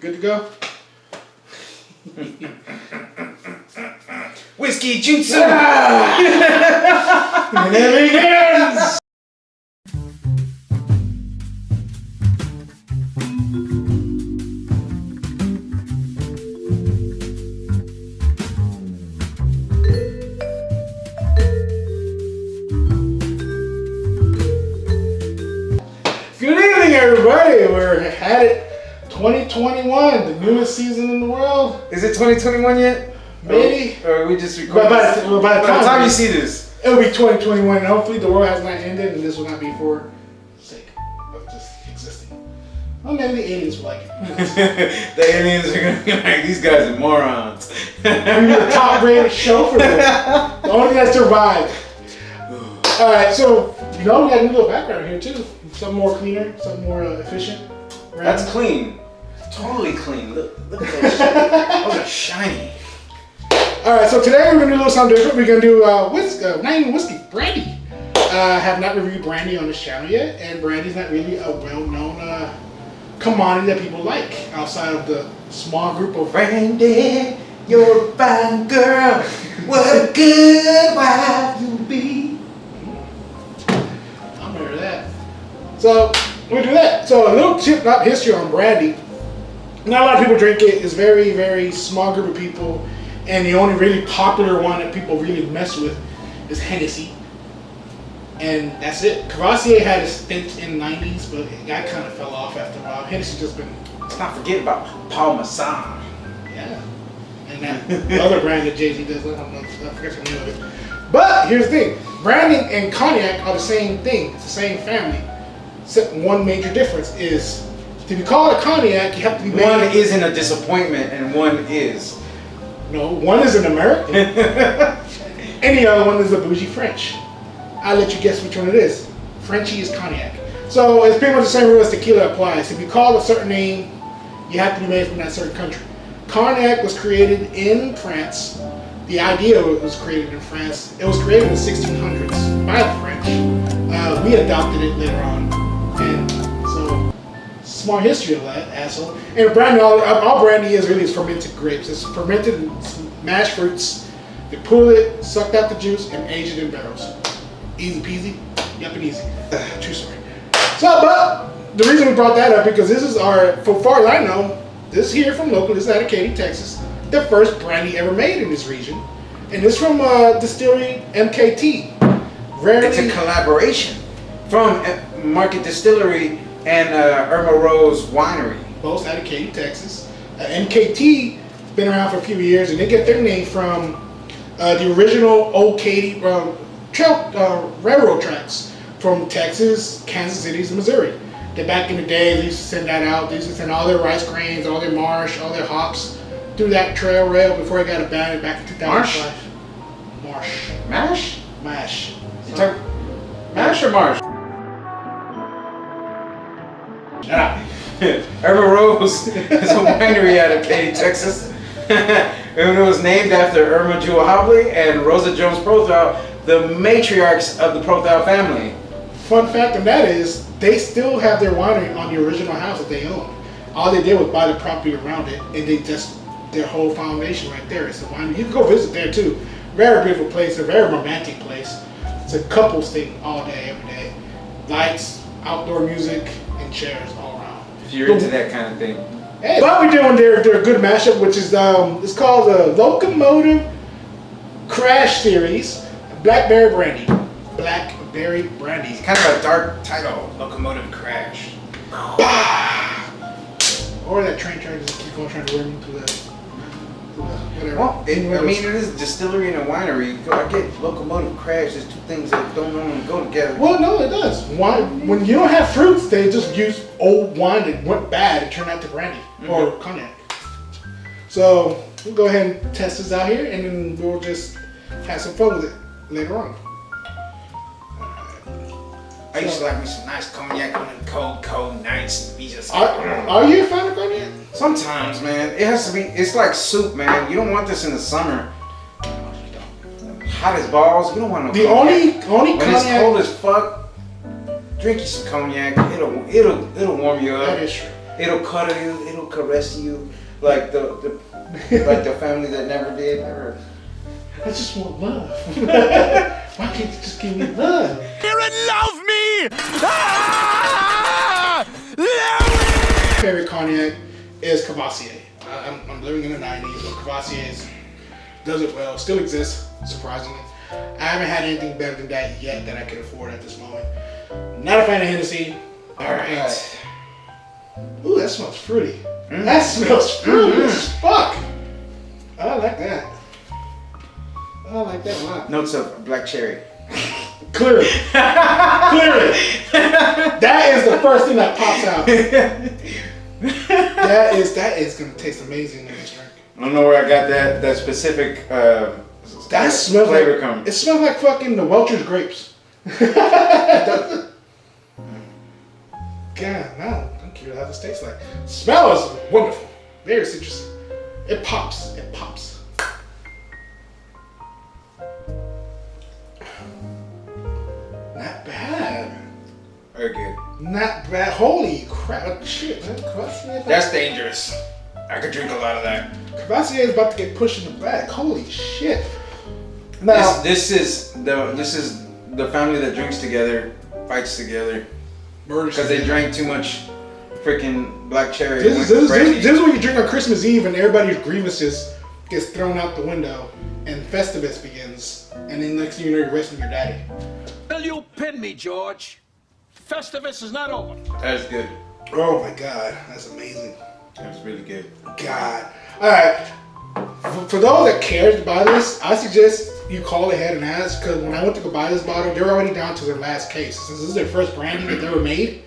Good to go? Whiskey jutsu! And it begins! Good evening, everybody. We're at it. 2021, the newest season in the world. Is it 2021 yet? Maybe. Or we just recorded? By the time you see this, it'll be 2021, and hopefully the world has not ended, and this will not be for the sake of just existing. Well, maybe the aliens will like it. the aliens are gonna be like, these guys are morons. We'll be the top rated show for them. The only that survived. Alright, so, we got a new little background here too. Something more cleaner, something more efficient. Right? That's clean. Totally clean. Look at those. Those are shiny. Alright, so today we're going to do a little something different. We're going to do not even whiskey, Brandy. I have not reviewed Brandy on this channel yet, and Brandy's not really a well-known commodity that people like outside of the small group of Brandy, you're a fine girl. What a good wife you'll be. I'm aware of that. So, we'll do that. So, a little tip, not history on Brandy. Not a lot of people drink it. It's very, very small group of people. And the only really popular one that people really mess with is Hennessy. And that's it. Cavassier had a stint in the 90s, but that kind of fell off after a while. Hennessy just been... Let's not forget about Paul Masson. Yeah. And that other brand that Jay-Z does, I don't know, I forget the name of it. But here's the thing. Brandy and cognac are the same thing. It's the same family. Except one major difference is, to be called a cognac, you have to be made... One isn't a disappointment and one is. No, one is an American. And the other one is a bougie French. I'll let you guess which one it is. Frenchie is cognac. So it's pretty much the same rule as tequila applies. If you call a certain name, you have to be made from that certain country. Cognac was created in France. The idea was created in France. It was created in the 1600s by the French. We adopted it later on. And so, smart history of that, asshole. And brandy, all brandy is really is fermented grapes. It's fermented and mashed fruits. They pull it, sucked out the juice, and age it in barrels. Easy peasy, yup and easy. True story. So, but the reason we brought that up because this is our, for far as I know, this here from local, this is out of Katy, Texas, the first brandy ever made in this region. And it's from distillery MKT. It's a collaboration from Market Distillery and Irma Rose Winery. Both out of Katy, Texas. MKT has been around for a few years, and they get their name from the original old Katy railroad tracks from Texas, Kansas City, and Missouri. That back in the day, they used to send that out. They used to send all their rice grains, all their marsh, all their hops through that trail rail before it got abandoned back in 2005. Marsh. Mash? Mash. You talk mash or marsh? Shut up. Irma Rose is a winery out of Katy, Texas. And it was named after Irma Jewel Hobley and Rosa Jones Prothal, the matriarchs of the Prothal family. Fun fact on that is, they still have their winery on the original house that they own. All they did was buy the property around it, and they just, their whole foundation right there is a winery. You can go visit there too. Very beautiful place, a very romantic place. It's a couples thing all day, every day. Lights, outdoor music, and chairs all around. If you're into that kind of thing. Hey, but we're doing their good mashup, which is it's called the Locomotive Crash Series, Blackberry Brandy. Blackberry Brandy. It's kind of a dark title, Locomotive Crash. Or that train just keep on trying to run into the whatever. Well, it is a distillery and a winery. I get Locomotive Crash. There's two things that don't normally go together. Well, no, it does. Wine, when you don't have fruits, they just use old wine that went bad and turned out to brandy or cognac. So we'll go ahead and test this out here, and then we'll just have some fun with it later on. I used to like me some nice cognac on them cold nights. Be just are you a fan of cognac? Sometimes, man. It has to be. It's like soup, man. You don't want this in the summer. Hot as balls. You don't want no. The cognac. only when cognac. it's cold as fuck, drink you some cognac. It'll warm you up. That is true. It'll cut caress you like the like the family that never did? Or I just want love. Why can't you just give me love? Hear and love me! Ah! Love me! Favorite cognac is Cavassier. I'm living in the 90s, but Cavassier does it well. Still exists, surprisingly. I haven't had anything better than that yet that I can afford at this moment. Not a fan of Hennessy. alright. Ooh, that smells fruity. That smells fruity as fuck. I like that. I like that a lot. Notes of black cherry. Clearly. Clearly. That is the first thing that pops out. That is gonna taste amazing in this drink. I don't know where I got that specific That smells flavor like coming. it smells like fucking the Welch's grapes. God, no, I'm curious how this tastes like. Smell is wonderful. Very citrusy. It pops. It pops. Not bad. Very good. Not bad. Holy crap. Shit, man. Cavassier. That's dangerous. I could drink a lot of that. Cavassier is about to get pushed in the back. Holy shit. Now, This is the family that drinks together, fights together, because they drank too much freaking black cherry. This is what you drink on Christmas Eve and everybody's grievances gets thrown out the window and Festivus begins. And then next thing you know, you're resting your daddy. Will you pin me, George? Festivus is not over. That's good. Oh my God, that's amazing. That's really good. God. All right. For those that care to buy this, I suggest you call ahead and ask, because when I went to go buy this bottle, they're already down to their last case. Since this is their first brandy that they ever made,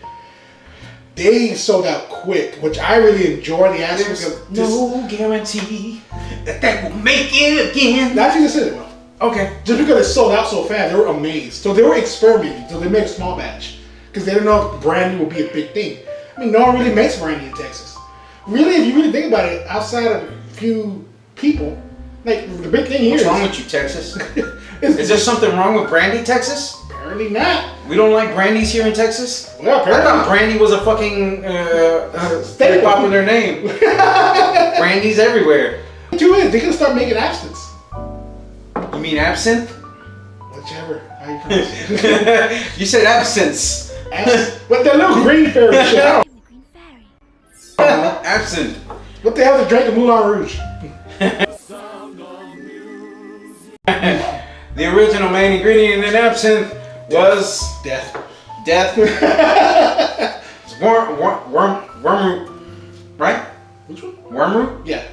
they sold out quick, which I really enjoy the aspect of this. No guarantee that will make it again. Actually, this is it well. Okay. Just because it sold out so fast, they were amazed. So they were experimenting. So they made a small batch because they didn't know if brandy would be a big thing. I mean, no one really makes brandy in Texas. Really, if you really think about it, outside of a few people, like the big thing here What's is wrong with you, Texas? Is there something wrong with brandy, Texas? apparently not. We don't like brandies here in Texas? Well, I apparently thought brandy was a fucking very popular name. Brandy's everywhere. The two is they can start making absinthe. You mean absinthe? Whichever, how you pronounce it. You said absinthe. Absinthe. But that little green fairy shit. I don't Green fairy. Absinthe. What the hell is drink of Moulin Rouge? The original main ingredient in absinthe was Death. death. It's wormroot, right? Which one? Wormroot, Yeah.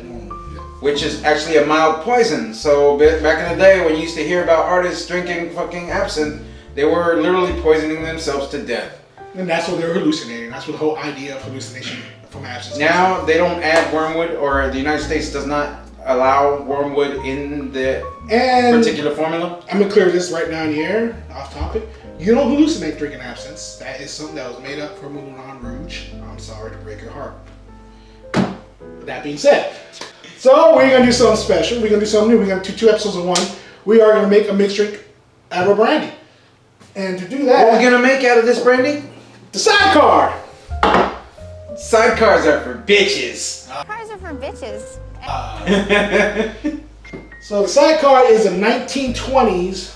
which is actually a mild poison. So back in the day when you used to hear about artists drinking fucking absinthe, they were literally poisoning themselves to death. And that's what they're hallucinating. That's what the whole idea of hallucination from absinthe. Now they don't add wormwood, or the United States does not allow wormwood in the and particular formula. I'm gonna clear this right now in the air, off topic. You don't hallucinate drinking absinthe. That is something that was made up for Moulin Rouge. I'm sorry to break your heart. With that being said, so we're gonna do something special. We're gonna do something new. We're gonna do 2 episodes in one. We are gonna make a mixed drink out of a brandy. And to do that, What are we gonna make out of this brandy? the sidecar. Sidecars are for bitches. Cars are for bitches. So the sidecar is a 1920s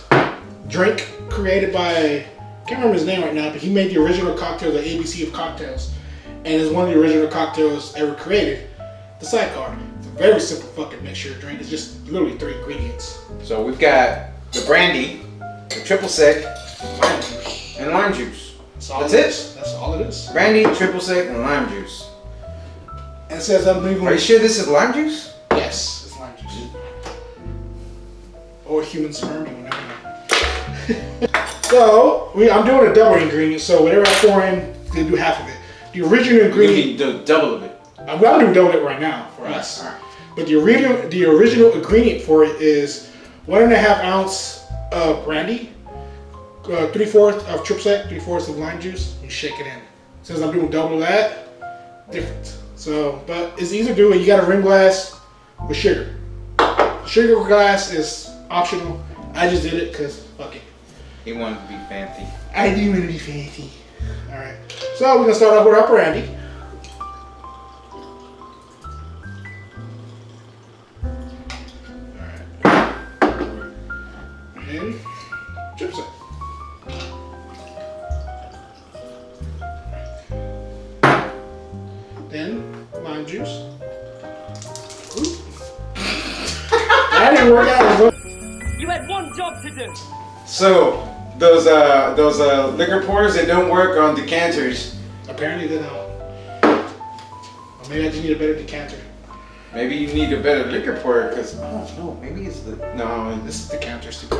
drink created by, I can't remember his name right now, but he made the original cocktail, the ABC of cocktails, and is one of the original cocktails ever created. The sidecar. It's a very simple fucking mixture of drink. It's just literally 3 ingredients. So we've got the brandy, the triple sec, Lime juice. and lime juice. That's it? That's all it is. Brandy, triple sec, and lime juice. And it says unbelievable. Are you sure this is lime juice? Yes, it's lime juice. Or human sperm, you will never know. So, I'm doing a double ingredient, so whatever I pour in, they do half of it. The original You ingredient, need the double of it. I'm doing double it right now for us. Alright. But the original ingredient for it is 1.5 ounce of brandy, 3/4 of triple sec, 3/4 of lime juice. You shake it in. Since I'm doing double that, different. So, but it's easy to do, and you got a rim glass with sugar. Sugar glass is optional. I just did it because fuck it. He wanted to be fancy. I do want to be fancy. All right. So we're gonna start off with our brandy. and chips it. Then lime juice. Ooh. That didn't work out. You had one job to do. So those liquor pours, they don't work on decanters. Apparently they don't. Or maybe I just need a better decanter. Maybe you need a better liquor pour because no, maybe it's the This is decanter stupid.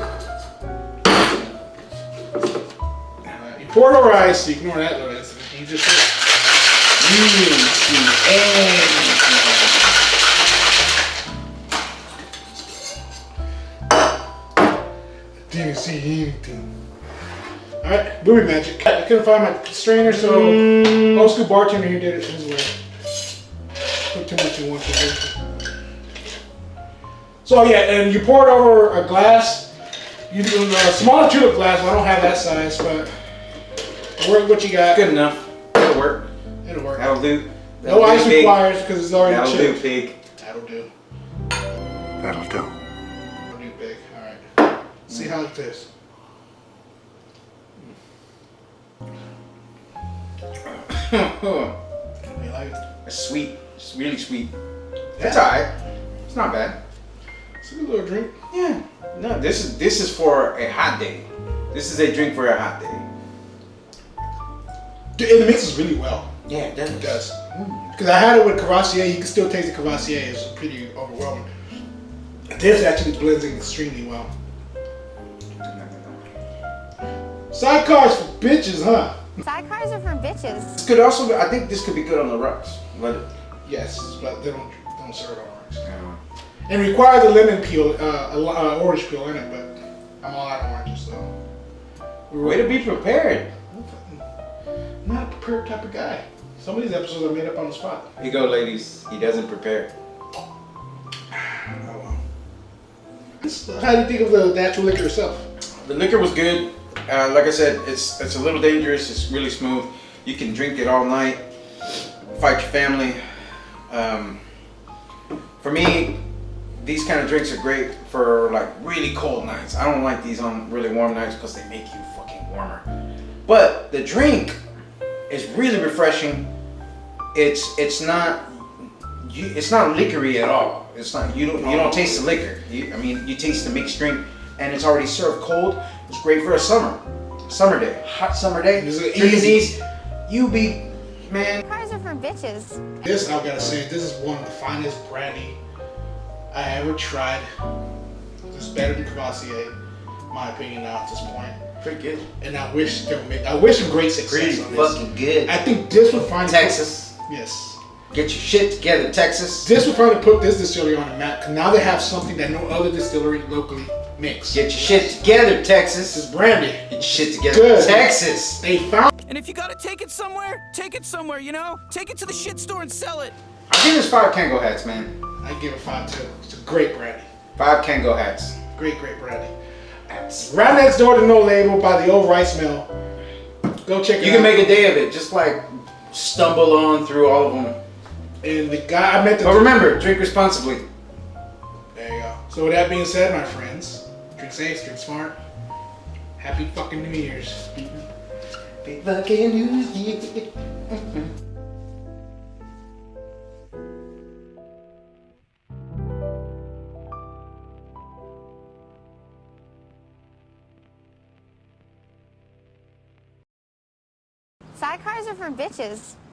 You pour it over ice, so you ignore that little incident. You just didn't see anything. Alright, booby magic. I couldn't find my strainer, so old school bartender here did it his way. Put too much in one thing. So yeah, and you pour it over a glass. You do a smaller tulip glass. Well, I don't have that size, but work with what you got. good enough. It'll work. It'll work. That'll do. No ice required because it's already That'll chilled. do, pig. That'll do. That'll do. That'll do big. All right. See how it tastes. You like it? It's sweet. It's really sweet. Yeah. It's alright. It's not bad. It's a good little drink. Yeah. No, this is for a hot day. This is a drink for a hot day. And it mixes really well. Yeah, it does. It does. Because I had it with Cavassier. You can still taste the Cavassier. It's pretty overwhelming. This actually blends in extremely well. Sidecars for bitches, huh? SideCars are for bitches. This could also be, I think this could be good on the rocks. But Yes, but they don't serve it on orange. And requires a lemon peel, orange peel in it, but I'm all out of oranges, so. way to be prepared. I'm not a prepared type of guy. Some of these episodes are made up on the spot. Here you go, ladies. He doesn't prepare. Oh well. How do you think of the natural liquor itself? The liquor was good. Like I said, it's a little dangerous. It's really smooth. You can drink it all night. Fight your family. For me, these kind of drinks are great for like really cold nights. I don't like these on really warm nights because they make you fucking warmer. But the drink is really refreshing. It's not liquory at all. It's not you don't taste the liquor. You taste the mixed drink, and it's already served cold. It's great for a summer day, hot summer day. This is Drinking easy. these, you be man. Cars are for bitches. This, I've got to say, this is one of the finest brandy I ever tried. It's better than Cavassier, in my opinion now at this point. Pretty good. And I wish them great success on this. Fucking good. I think this would finally Texas. Yes. Get your shit together, Texas. This would finally put this distillery on the map, because now they have something that no other distillery locally makes. Get your shit together, This Texas. is brandy. Get your shit together, Good. Texas. They found. And if you gotta take it somewhere, you know? Take it to the shit store and sell it. I give this 5 Kango hats, man. I give it 5 too. It's a great brandy. 5 Kango hats. Great brandy. Right next door to No Label by the old rice mill. Go check it out. You can make a day of it. Just like stumble on through all of them. And the guy I met. But remember, drink responsibly. There you go. So with that being said, my friends, drink safe, drink smart. Happy fucking New Year's. Happy fucking New Year. SideCars are for bitches.